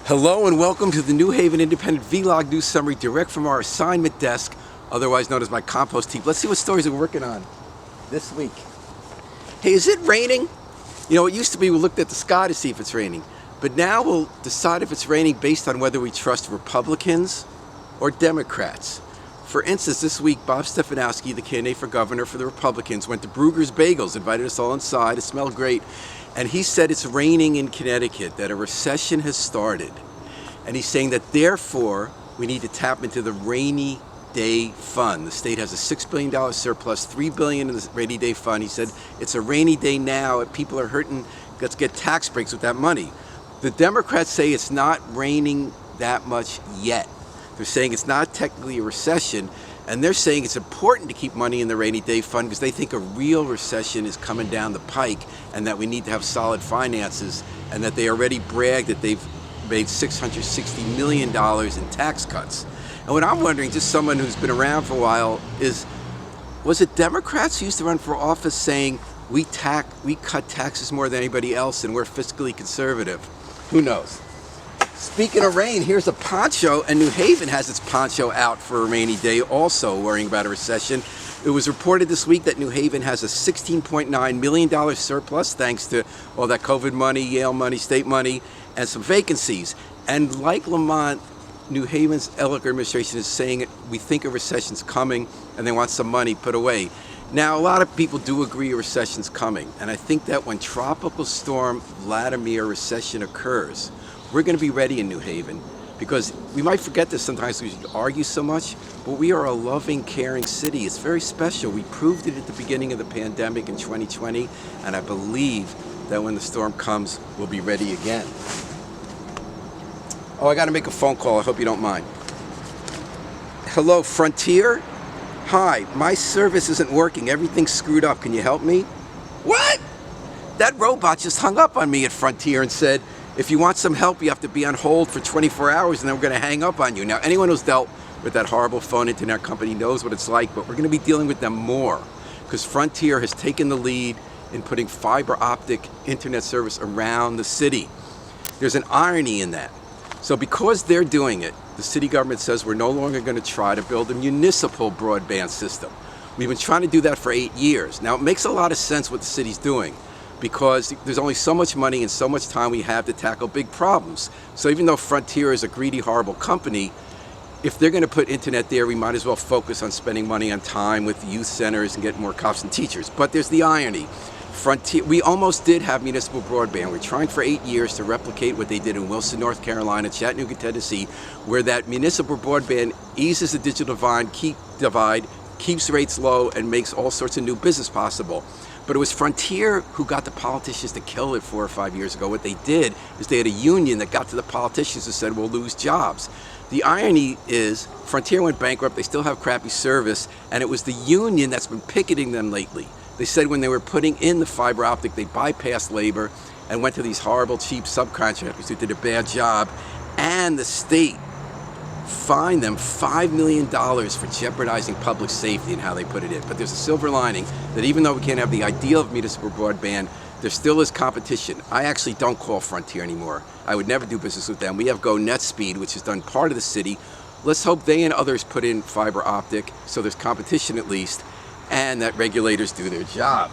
Hello and welcome to the New Haven Independent Vlog News Summary direct from our assignment desk, otherwise known as my compost heap. Let's see what stories we're working on this week. Hey, is it raining? You know, it used to be we looked at the sky to see if it's raining, but now we'll decide if it's raining based on whether we trust Republicans or Democrats. For instance, this week, Bob Stefanowski, the candidate for governor for the Republicans, went to Brugger's Bagels, invited us all inside. It smelled great. And he said it's raining in Connecticut, that a recession has started. And he's saying that therefore, we need to tap into the rainy day fund. The state has a $6 billion surplus, $3 billion in the rainy day fund. He said it's a rainy day now. If people are hurting, let's get tax breaks with that money. The Democrats say it's not raining that much yet. They're saying it's not technically a recession, and they're saying it's important to keep money in the rainy day fund because they think a real recession is coming down the pike and that we need to have solid finances, and that they already bragged that they've made $660 million in tax cuts. And what I'm wondering, just someone who's been around for a while, was it Democrats who used to run for office saying we cut taxes more than anybody else and we're fiscally conservative? Who knows? Speaking of rain, here's a poncho, and New Haven has its poncho out for a rainy day, also worrying about a recession. It was reported this week that New Haven has a $16.9 million surplus thanks to all that COVID money, Yale money, state money, and some vacancies. And like Lamont, New Haven's Ellicker administration is saying we think a recession's coming and they want some money put away. Now, a lot of people do agree a recession's coming, and I think that when Tropical Storm Vladimir recession occurs, we're going to be ready in New Haven, because we might forget this sometimes because we argue so much, but we are a loving, caring city. It's very special. We proved it at the beginning of the pandemic in 2020, and I believe that when the storm comes, we'll be ready again. Oh, I got to make a phone call. I hope you don't mind. Hello, Frontier? Hi, my service isn't working. Everything's screwed up. Can you help me? What? That robot just hung up on me at Frontier and said, if you want some help, you have to be on hold for 24 hours and then we're going to hang up on you. Now, anyone who's dealt with that horrible phone internet company knows what it's like, but we're going to be dealing with them more because Frontier has taken the lead in putting fiber optic internet service around the city. There's an irony in that. So because they're doing it, the city government says we're no longer going to try to build a municipal broadband system. We've been trying to do that for 8 years. Now, it makes a lot of sense what the city's doing, because there's only so much money and so much time we have to tackle big problems. So even though Frontier is a greedy, horrible company, if they're going to put internet there, we might as well focus on spending money on time with youth centers and get more cops and teachers. But there's the irony. Frontier, we almost did have municipal broadband. We're trying for 8 years to replicate what they did in Wilson, North Carolina, Chattanooga, Tennessee, where that municipal broadband eases the digital divide, keeps rates low, and makes all sorts of new business possible. But it was Frontier who got the politicians to kill it 4 or 5 years ago. What they did is they had a union that got to the politicians and said, we'll lose jobs. The irony is Frontier went bankrupt, they still have crappy service, and it was the union that's been picketing them lately. They said when they were putting in the fiber optic, they bypassed labor and went to these horrible, cheap subcontractors who did a bad job, and the state fined them $5 million for jeopardizing public safety and how they put it in. But there's a silver lining that even though we can't have the ideal of municipal broadband, there still is competition. I actually don't call Frontier anymore. I would never do business with them. We have Go Net Speed, which has done part of the city. Let's hope they and others put in fiber optic so there's competition at least, and that regulators do their job.